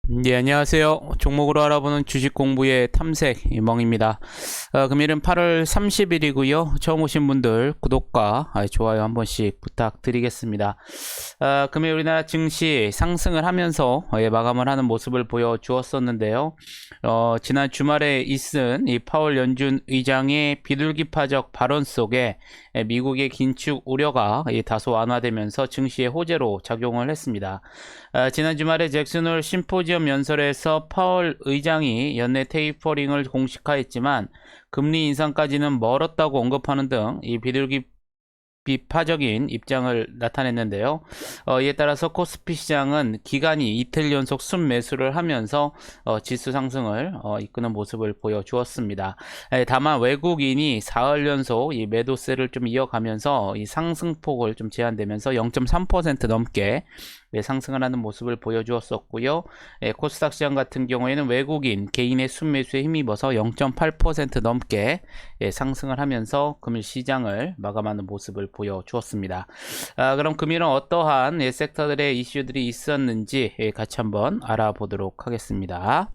네, 안녕하세요. 종목으로 알아보는 주식 공부의 탐색 멍입니다. 금일은 8월 30일이고요. 처음 오신 분들 구독과 좋아요 한 번씩 부탁드리겠습니다. 금일 우리나라 증시 상승을 하면서 마감을 하는 모습을 보여주었었는데요. 지난 주말에 있은 이 파월 연준 의장의 비둘기파적 발언 속에 미국의 긴축 우려가 다소 완화되면서 증시의 호재로 작용을 했습니다. 지난 주말에 잭슨홀 심포지엄 연설에서 파월 의장이 연내 테이퍼링을 공식화했지만 금리 인상까지는 멀었다고 언급하는 등 이 비파적인 입장을 나타냈는데요. 이에 따라서 코스피 시장은 기간이 이틀 연속 순매수를 하면서 지수 상승을 이끄는 모습을 보여주었습니다. 다만 외국인이 사흘 연속 이 매도세를 좀 이어가면서 이 상승폭을 좀 제한되면서 0.3% 넘게 상승을 하는 모습을 보여주었었고요. 코스닥 시장 같은 경우에는 외국인 개인의 순매수에 힘입어서 0.8% 넘게 상승을 하면서 금일 시장을 마감하는 모습을 보여주었습니다. 그럼 금일은 어떠한 섹터들의 이슈들이 있었는지 같이 한번 알아보도록 하겠습니다.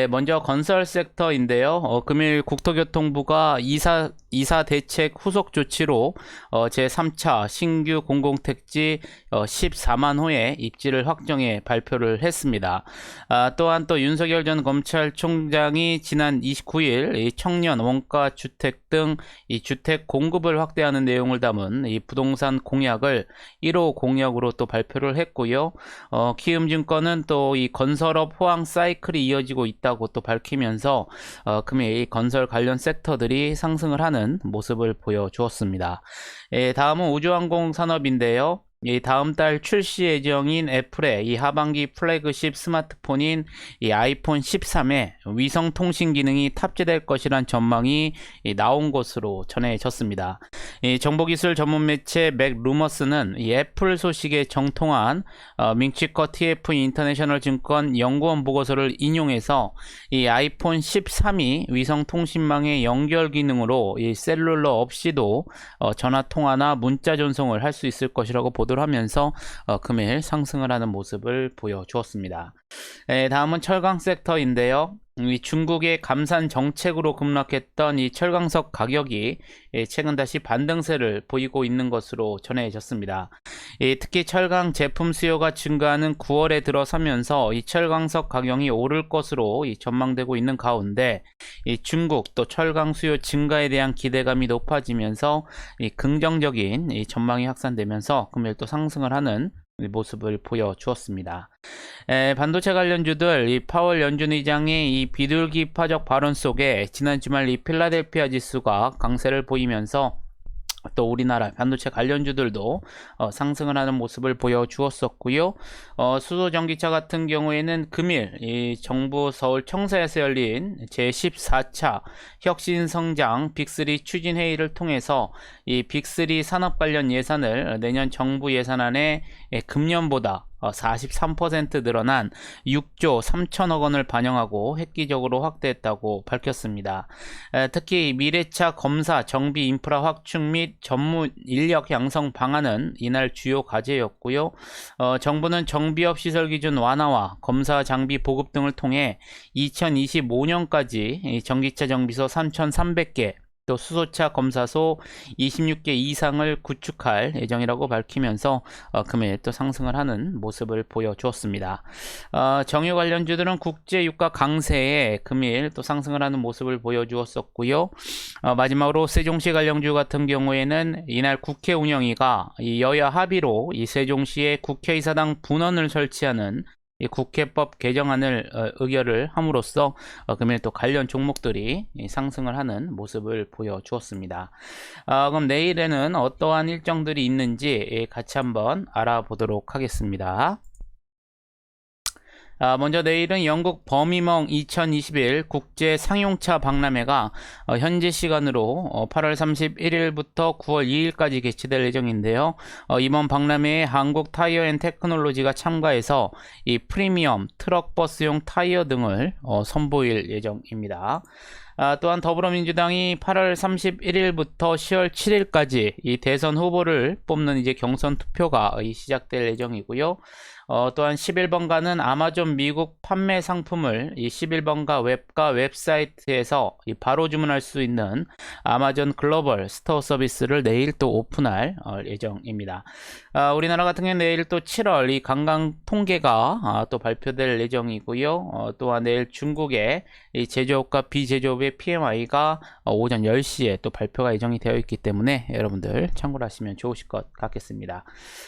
먼저 건설 섹터인데요. 금일 국토교통부가 이사 대책 후속 조치로 제3차 신규 공공택지 14만 호의 입지를 확정해 발표를 했습니다. 또한 또 윤석열 전 검찰총장이 지난 29일 이 청년 원가 주택 등 이 주택 공급을 확대하는 내용을 담은 이 부동산 공약을 1호 공약으로 또 발표를 했고요. 키움증권은 또 이 건설업 호황 사이클이 이어지고 있다고 또 밝히면서 금일 건설 관련 섹터들이 상승을 하는 모습을 보여주었습니다. 다음은 우주항공 산업인데요. 이 다음 달 출시 예정인 애플의 이 하반기 플래그십 스마트폰인 이 아이폰 13에 위성 통신 기능이 탑재될 것이란 전망이 나온 것으로 전해졌습니다. 이 정보기술 전문 매체 맥루머스는 이 애플 소식에 정통한 밍치커 TF 인터내셔널 증권 연구원 보고서를 인용해서 이 아이폰 13이 위성 통신망의 연결 기능으로 이 셀룰러 없이도 전화 통화나 문자 전송을 할 수 있을 것이라고 보도를 하면서 금일 상승을 하는 모습을 보여주었습니다. 다음은 철강 섹터인데요. 이 중국의 감산 정책으로 급락했던 이 철강석 가격이 최근 다시 반등세를 보이고 있는 것으로 전해졌습니다. 특히 철강 제품 수요가 증가하는 9월에 들어서면서 이 철강석 가격이 오를 것으로 전망되고 있는 가운데 이 중국 또 철강 수요 증가에 대한 기대감이 높아지면서 이 긍정적인 이 전망이 확산되면서 금일 또 상승을 하는 모습을 보여주었습니다. 반도체 관련주들 이 파월 연준 의장의 이 비둘기파적 발언 속에 지난 주말 이 필라델피아 지수가 강세를 보이면서 또 우리나라 반도체 관련주들도 상승을 하는 모습을 보여주었었고요. 수소전기차 같은 경우에는 금일 이 정부 서울 청사에서 열린 제14차 혁신성장 빅3 추진회의를 통해서 이 빅3 산업 관련 예산을 내년 정부 예산안에 금년보다 43% 늘어난 6조 3천억 원을 반영하고 획기적으로 확대했다고 밝혔습니다. 특히 미래차 검사 정비 인프라 확충 및 전문 인력 양성 방안은 이날 주요 과제였고요. 정부는 정비업 시설 기준 완화와 검사 장비 보급 등을 통해 2025년까지 전기차 정비소 3,300개 또 수소차 검사소 26개 이상을 구축할 예정이라고 밝히면서 금일 또 상승을 하는 모습을 보여주었습니다. 정유 관련주들은 국제 유가 강세에 금일 또 상승을 하는 모습을 보여주었었고요. 마지막으로 세종시 관련주 같은 경우에는 이날 국회 운영위가 이 여야 합의로 이 세종시에 국회의사당 분원을 설치하는 이 국회법 개정안을 의결을 함으로써 금일 또 관련 종목들이 상승을 하는 모습을 보여주었습니다. 그럼 내일에는 어떠한 일정들이 있는지 같이 한번 알아보도록 하겠습니다. 먼저 내일은 영국 버미멍 2021 국제 상용차 박람회가 현지 시간으로 8월 31일부터 9월 2일까지 개최될 예정인데요. 이번 박람회에 한국 타이어 앤 테크놀로지가 참가해서 이 프리미엄 트럭 버스용 타이어 등을 선보일 예정입니다. 또한 더불어민주당이 8월 31일부터 10월 7일까지 이 대선 후보를 뽑는 이제 경선 투표가 시작될 예정이고요. 또한 11번가는 아마존 미국 판매 상품을 이 11번가 웹과 웹사이트에서 바로 주문할 수 있는 아마존 글로벌 스토어 서비스를 내일 또 오픈할 예정입니다. 우리나라 같은 경우는 내일 또 7월 이 관광 통계가 또 발표될 예정이고요. 또한 내일 중국의 이 제조업과 비제조업의 PMI가 오전 10시에 또 발표가 예정이 되어 있기 때문에 여러분들 참고를 하시면 좋으실 것 같겠습니다.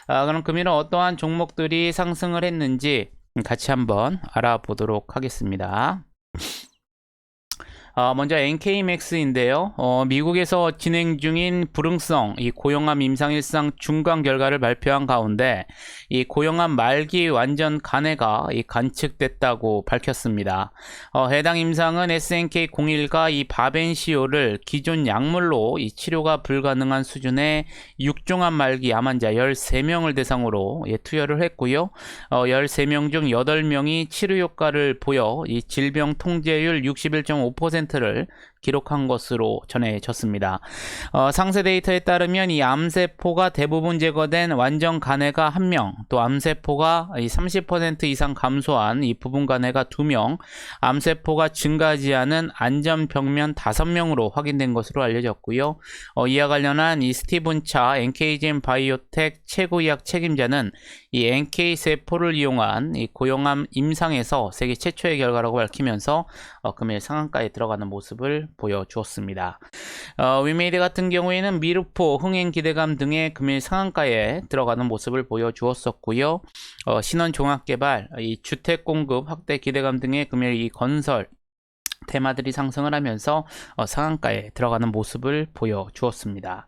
그럼 금일은 어떠한 종목들이 상승을 했는지 같이 한번 알아보도록 하겠습니다. 먼저 NK맥스인데요. 미국에서 진행 중인 불응성 이 고용암 임상일상 중간 결과를 발표한 가운데 이 고용암 말기 완전 간해가 관측됐다고 밝혔습니다. 해당 임상은 SNK01과 이 바벤시오를 기존 약물로 이 치료가 불가능한 수준의 육종암 말기 암 환자 13명을 대상으로 투여를 했고요. 13명 중 8명이 치료 효과를 보여 이 질병 통제율 61.5%를 기록한 것으로 전해졌습니다. 상세 데이터에 따르면 이 암세포가 대부분 제거된 완전 간해가 1명, 또 암세포가 30% 이상 감소한 이 부분 간해가 2명, 암세포가 증가하지 않은 안전벽면 5명으로 확인된 것으로 알려졌고요. 이와 관련한 이 스티븐 차 NKgen 바이오텍 최고의학 책임자는 이 NK세포를 이용한 이 고용암 임상에서 세계 최초의 결과라고 밝히면서 금일 상한가에 들어가는 모습을 보여주었습니다. 위메이드 같은 경우에는 미르포, 흥행 기대감 등의 금일 상한가에 들어가는 모습을 보여주었었고요. 신원종합개발, 이 주택 공급 확대 기대감 등의 금일 이 건설 테마들이 상승을 하면서 상한가에 들어가는 모습을 보여주었습니다.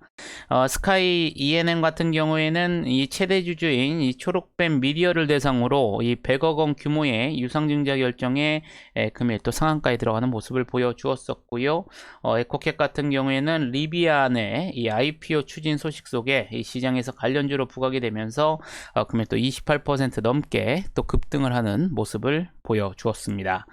스카이 ENM 같은 경우에는 이 최대 주주인 이 초록뱀 미디어를 대상으로 이 100억 원 규모의 유상증자 결정에 금일 또 상한가에 들어가는 모습을 보여주었었고요. 에코캡 같은 경우에는 리비아 내 이 IPO 추진 소식 속에 이 시장에서 관련주로 부각이 되면서 금일 또 28% 넘게 또 급등을 하는 모습을 보여주었습니다.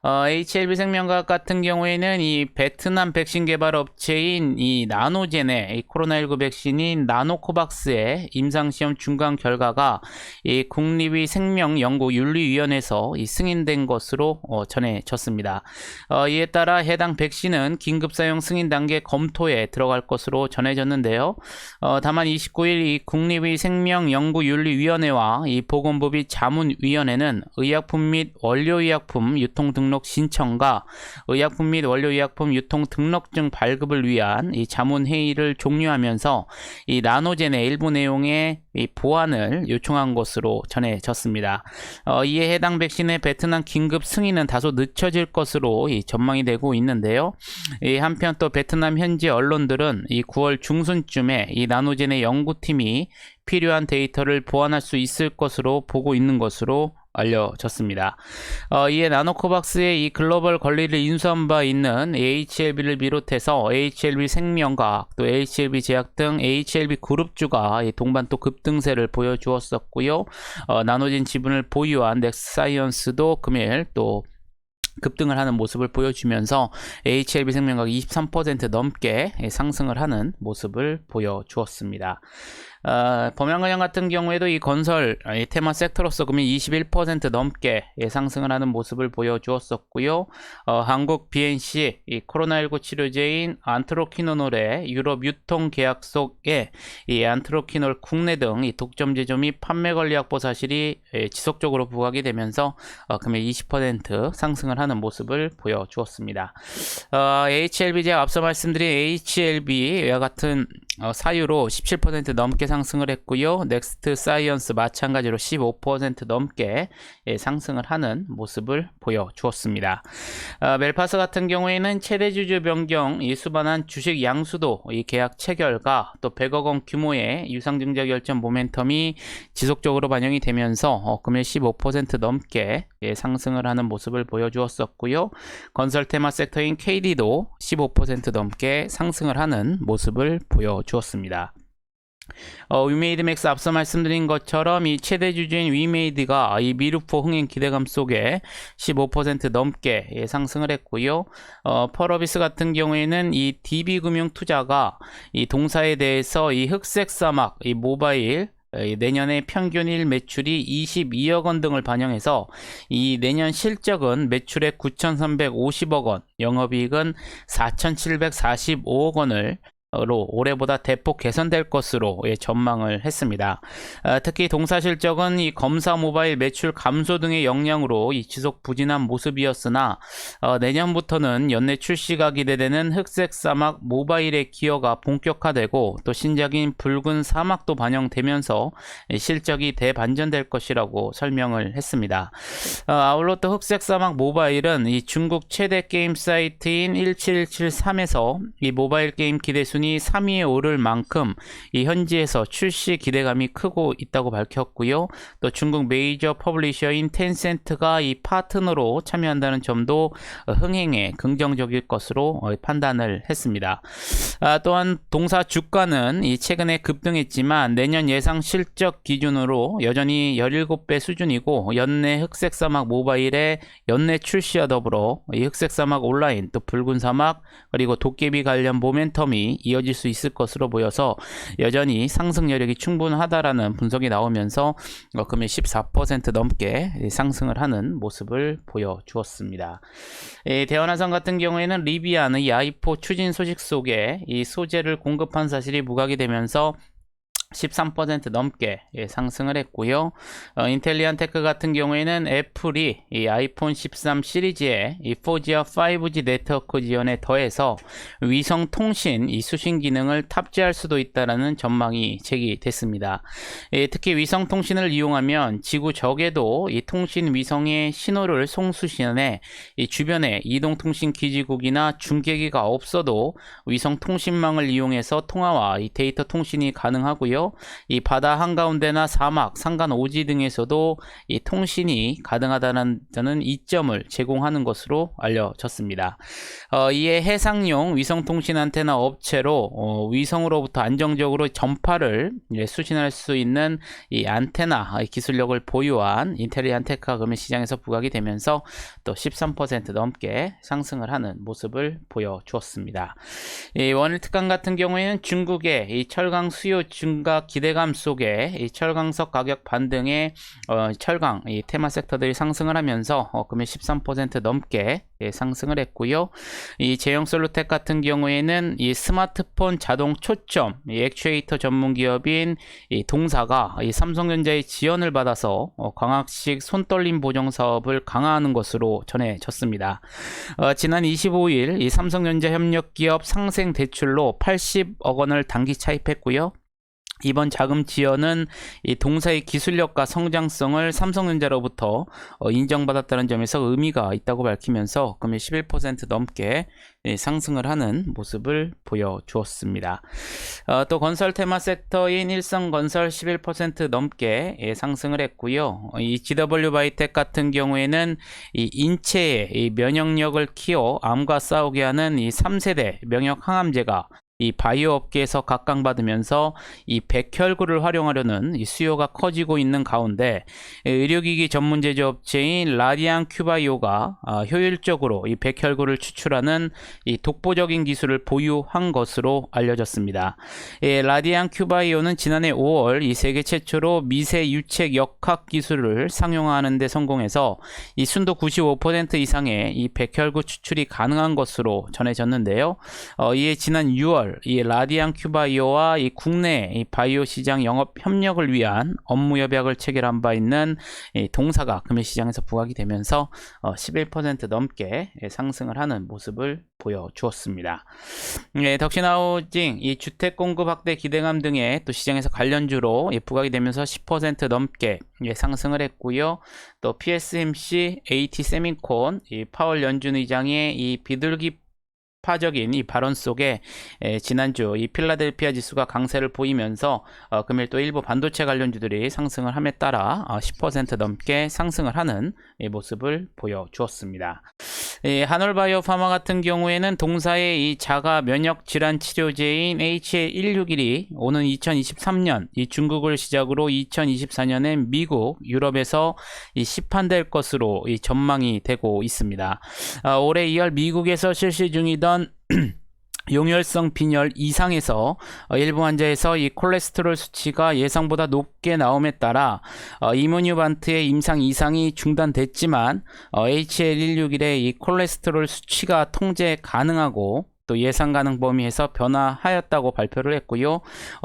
HLB생명과학 같은 경우에는 이 베트남 백신 개발 업체인 이 나노젠의 이 코로나19 백신인 나노코박스의 임상시험 중간 결과가 이 국립의생명연구윤리위원회에서 이 승인된 것으로 전해졌습니다. 이에 따라 해당 백신은 긴급사용 승인 단계 검토에 들어갈 것으로 전해졌는데요. 다만 29일 이 국립의생명연구윤리위원회와 이 보건부 및 자문위원회는 의약품 및 원료의약품 유통 등록 신청과 의약품 및 원료의약품 유통 등록증 발급을 위한 이 자문회의를 종료하면서 이 나노젠의 일부 내용의 이 보완을 요청한 것으로 전해졌습니다. 이에 해당 백신의 베트남 긴급 승인은 다소 늦춰질 것으로 이 전망이 되고 있는데요. 한편 또 베트남 현지 언론들은 이 9월 중순쯤에 이 나노젠의 연구팀이 필요한 데이터를 보완할 수 있을 것으로 보고 있는 것으로 알려졌습니다. 이에 나노코박스의 이 글로벌 권리를 인수한 바 있는 HLB를 비롯해서 HLB 생명과학, 또 HLB 제약 등 HLB 그룹주가 동반 또 급등세를 보여주었었고요. 나노젠 지분을 보유한 넥스사이언스도 금일 또 급등을 하는 모습을 보여주면서 HLB 생명과학이 23% 넘게 상승을 하는 모습을 보여주었습니다. 범양건양 같은 경우에도 이 건설 테마 섹터로서 금일 21% 넘게 상승을 하는 모습을 보여주었었고요. 한국 BNC 이 코로나19 치료제인 안트로키노놀의 유럽 유통 계약 속에 이 안트로키놀 국내 등 이 독점 제조 및 판매 관리 확보 사실이 지속적으로 부각이 되면서 금일 20% 상승을 하는 모습을 보여주었습니다. HLB 제가 앞서 말씀드린 HLB와 같은 사유로 17% 넘게 상승을 했고요. 넥스트 사이언스 마찬가지로 15% 넘게 상승을 하는 모습을 보여주었습니다. 멜파스 같은 경우에는 최대 주주 변경 수반한 주식 양수도 이 계약 체결과 또 100억 원 규모의 유상증자 결정 모멘텀이 지속적으로 반영이 되면서 금일 15% 넘게 상승을 하는 모습을 보여주었었고요. 건설 테마 섹터인 KD도 15% 넘게 상승을 하는 모습을 보여주었습니다. 위메이드 맥스 앞서 말씀드린 것처럼 이 최대 주주인 위메이드가 이 미르포 흥행 기대감 속에 15% 넘게 상승을 했고요. 펄어비스 같은 경우에는 이 DB금융투자가 이 동사에 대해서 이 흑색 사막 이 모바일 내년의 평균일 매출이 22억 원 등을 반영해서 이 내년 실적은 매출액 9,350억 원, 영업이익은 4,745억 원을 올해보다 대폭 개선될 것으로 전망을 했습니다. 특히 동사 실적은 이 검사 모바일 매출 감소 등의 영향으로 이 지속 부진한 모습이었으나 내년부터는 연내 출시가 기대되는 흑색 사막 모바일의 기여가 본격화되고 또 신작인 붉은 사막도 반영되면서 실적이 대반전될 것이라고 설명을 했습니다. 아울러 또 흑색 사막 모바일은 이 중국 최대 게임 사이트인 1773에서 이 모바일 게임 기대순위 3위에 오를 만큼 이 현지에서 출시 기대감이 크고 있다고 밝혔고요. 또 중국 메이저 퍼블리셔인 텐센트가 이 파트너로 참여한다는 점도 흥행에 긍정적일 것으로 판단을 했습니다. 또한 동사 주가는 이 최근에 급등했지만 내년 예상 실적 기준으로 여전히 17배 수준이고 연내 흑색 사막 모바일의 연내 출시와 더불어 이 흑색 사막 온라인 또 붉은 사막 그리고 도깨비 관련 모멘텀이 이어질 수 있을 것으로 보여서 여전히 상승 여력이 충분하다라는 분석이 나오면서 금일 14% 넘게 상승을 하는 모습을 보여주었습니다. 대원화성 같은 경우에는 리비안의 야이포 추진 소식 속에 이 소재를 공급한 사실이 부각이 되면서 13% 넘게 상승을 했고요. 인텔리안테크 같은 경우에는 애플이 이 아이폰 13 시리즈에 이 4G와 5G 네트워크 지원에 더해서 위성 통신 이 수신 기능을 탑재할 수도 있다라는 전망이 제기됐습니다. 특히 위성 통신을 이용하면 지구 적에도 이 통신 위성의 신호를 송수신해 이 주변에 이동 통신 기지국이나 중계기가 없어도 위성 통신망을 이용해서 통화와 이 데이터 통신이 가능하고요. 이 바다 한가운데나 사막, 산간 오지 등에서도 이 통신이 가능하다는 이점을 제공하는 것으로 알려졌습니다. 이에 해상용 위성통신 안테나 업체로 위성으로부터 안정적으로 전파를 수신할 수 있는 이 안테나 기술력을 보유한 인텔리안테크가 금일 시장에서 부각이 되면서 또 13% 넘게 상승을 하는 모습을 보여주었습니다. 이 원일 특강 같은 경우에는 중국의 이 철강 수요 증가 기대감 속에 이 철강석 가격 반등에 철강 이 테마 섹터들이 상승을 하면서 금일 13% 넘게 상승을 했고요. 이 제형솔루텍 같은 경우에는 이 스마트폰 자동 초점 이 액추에이터 전문 기업인 이 동사가 이 삼성전자의 지원을 받아서 광학식 손떨림 보정 사업을 강화하는 것으로 전해졌습니다. 지난 25일 이 삼성전자 협력 기업 상생 대출로 80억 원을 단기 차입했고요. 이번 자금 지원은 이 동사의 기술력과 성장성을 삼성전자로부터 인정받았다는 점에서 의미가 있다고 밝히면서 금일 11% 넘게 상승을 하는 모습을 보여주었습니다. 또 건설 테마 섹터인 일성건설 11% 넘게 상승을 했고요. 이 GW 바이텍 같은 경우에는 이 인체의 이 면역력을 키워 암과 싸우게 하는 이 3세대 명역 항암제가 이 바이오 업계에서 각광받으면서 이 백혈구를 활용하려는 이 수요가 커지고 있는 가운데 의료기기 전문 제조업체인 라디안 큐바이오가 효율적으로 이 백혈구를 추출하는 이 독보적인 기술을 보유한 것으로 알려졌습니다. 라디안 큐바이오는 지난해 5월 이 세계 최초로 미세 유책 역학 기술을 상용화하는 데 성공해서 이 순도 95% 이상의 이 백혈구 추출이 가능한 것으로 전해졌는데요. 이에 지난 6월 이 라디안 큐바이오와 이 국내 이 바이오 시장 영업 협력을 위한 업무 협약을 체결한 바 있는 이 동사가 금일 시장에서 부각이 되면서 11% 넘게 상승을 하는 모습을 보여주었습니다. 덕신하우징 이 주택 공급 확대 기대감 등의 또 시장에서 관련주로 부각이 되면서 10% 넘게 상승을 했고요. 또 PSMC, AT 세미콘, 이 파월 연준 의장의 이 비둘기 파적인 이 발언 속에 지난주 이 필라델피아 지수가 강세를 보이면서 금일 또 일부 반도체 관련주들이 상승을 함에 따라 10% 넘게 상승을 하는 모습을 보여주었습니다. 한올바이오 파마 같은 경우에는 동사의 이 자가 면역 질환 치료제인 HL161이 오는 2023년 이 중국을 시작으로 2024년엔 미국, 유럽에서 이 시판될 것으로 이 전망이 되고 있습니다. 올해 2월 미국에서 실시 중이던 용혈성 빈혈 이상에서 일부 환자에서 이 콜레스테롤 수치가 예상보다 높게 나옴에 따라 이뮤니반트의 임상 이상이 중단됐지만 HL161의 이 콜레스테롤 수치가 통제 가능하고 또 예상 가능 범위에서 변화하였다고 발표를 했고요.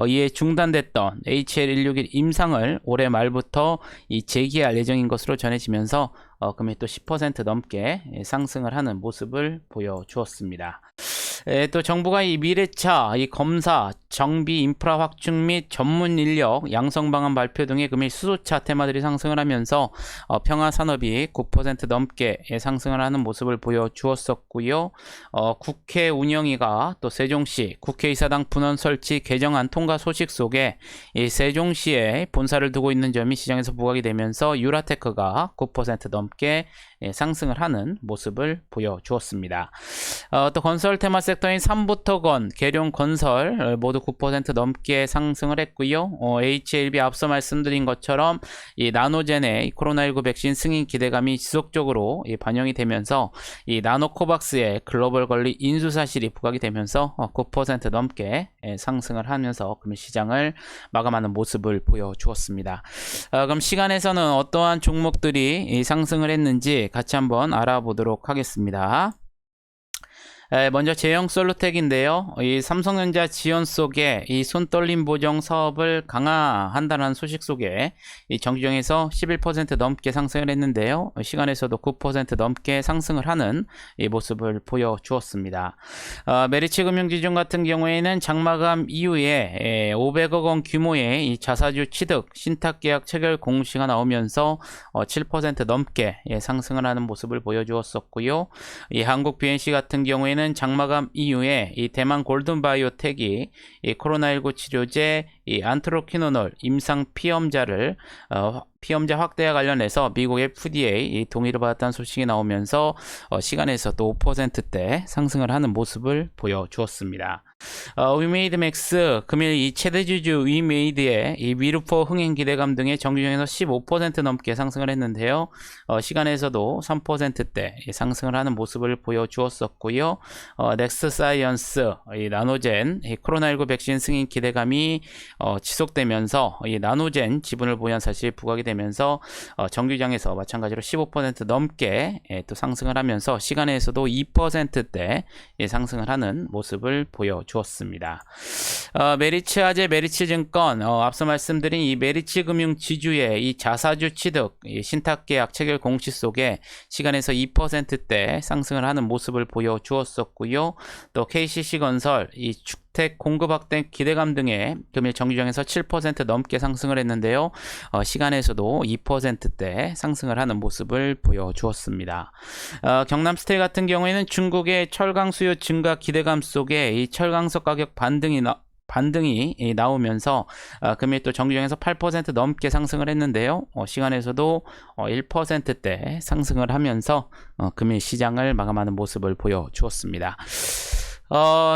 이에 중단됐던 HL161 임상을 올해 말부터 재개할 예정인 것으로 전해지면서 금액 또 10% 넘게 상승을 하는 모습을 보여주었습니다. 또 정부가 이 미래차, 이 검사, 정비, 인프라 확충 및 전문 인력, 양성 방안 발표 등의 금일 수소차 테마들이 상승을 하면서 평화 산업이 9% 넘게 상승을 하는 모습을 보여주었었고요. 국회 운영위가 또 세종시 국회의사당 분원 설치 개정안 통과 소식 속에 이 세종시에 본사를 두고 있는 점이 시장에서 부각이 되면서 유라테크가 9% 넘게 상승을 하는 모습을 보여주었습니다. 또 건설 테마 섹터인 삼부터건, 계룡건설 모두 9% 넘게 상승을 했고요. HLB 앞서 말씀드린 것처럼 이 나노젠의 코로나19 백신 승인 기대감이 지속적으로 반영이 되면서 이 나노코박스의 글로벌 권리 인수 사실이 부각이 되면서 9% 넘게 상승을 하면서 금일 시장을 마감하는 모습을 보여주었습니다. 그럼 시간에서는 어떠한 종목들이 상승을 했는지 같이 한번 알아보도록 하겠습니다. 먼저 제형솔루텍인데요. 이 삼성전자 지원 속에 이 손떨림 보정 사업을 강화한다는 소식 속에 이 정주행에서 11% 넘게 상승을 했는데요. 시간에서도 9% 넘게 상승을 하는 이 모습을 보여주었습니다. 메리츠 금융지중 같은 경우에는 장마감 이후에 500억 원 규모의 이 자사주 취득 신탁계약 체결 공시가 나오면서 7% 넘게 상승을 하는 모습을 보여주었었고요. 이 한국 BNC 같은 경우에는 장마감 이후에 이 대만 골든바이오텍이 이 코로나19 치료제 이 안트로키노놀 임상 피험자를 피험자 확대와 관련해서 미국의 FDA 동의를 받았다는 소식이 나오면서 시간에서도 5%대 상승을 하는 모습을 보여주었습니다. 위메이드맥스 금일 이 최대주주 위메이드의 이 위루퍼 흥행 기대감 등의 정주행에서 15% 넘게 상승을 했는데요. 시간에서도 3%대 상승을 하는 모습을 보여주었었고요. 넥스사이언스 이 나노젠 이 코로나19 백신 승인 기대감이 지속되면서 이 나노젠 지분을 보유한 사실이 부각이 되면서 정규장에서 마찬가지로 15% 넘게 또 상승을 하면서 시간에서도 2%대 상승을 하는 모습을 보여주었습니다. 메리츠아제 메리츠증권 앞서 말씀드린 이 메리츠금융 지주의 이 자사주 취득 이 신탁계약 체결 공시 속에 시간에서 2%대 상승을 하는 모습을 보여주었었고요. 또 KCC건설 이 주택 공급 확대 기대감 등의 금일 정규장에서 7% 넘게 상승을 했는데요. 시간에서도 2%대 상승을 하는 모습을 보여주었습니다. 경남스테일 같은 경우에는 중국의 철강 수요 증가 기대감 속에 이 철강석 가격 반등이 나오면서 금일 또 정규장에서 8% 넘게 상승을 했는데요. 시간에서도 1%대 상승을 하면서 금일 시장을 마감하는 모습을 보여주었습니다.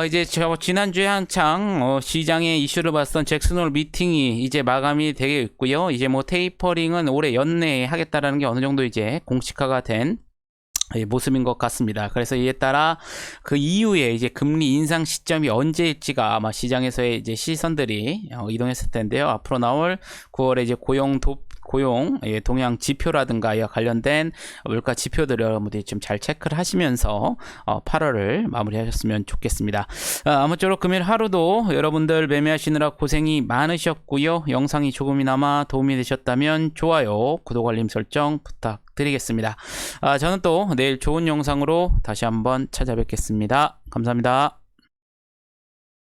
이제 지난주에 한창 시장의 이슈를 봤던 잭슨홀 미팅이 이제 마감이 되게 있고요. 이제 뭐 테이퍼링은 올해 연내에 하겠다라는 게 어느 정도 이제 공식화가 된 모습인 것 같습니다. 그래서 이에 따라 그 이후에 이제 금리 인상 시점이 언제일지가 아마 시장에서의 이제 시선들이 이동했을 텐데요. 앞으로 나올 9월에 이제 고용 동향 지표라든가 이와 관련된 물가 지표들을 여러분들이 좀 잘 체크를 하시면서 8월을 마무리하셨으면 좋겠습니다. 아무쪼록 금일 하루도 여러분들 매매하시느라 고생이 많으셨고요. 영상이 조금이나마 도움이 되셨다면 좋아요, 구독, 알림 설정 부탁드리겠습니다. 저는 또 내일 좋은 영상으로 다시 한번 찾아뵙겠습니다. 감사합니다.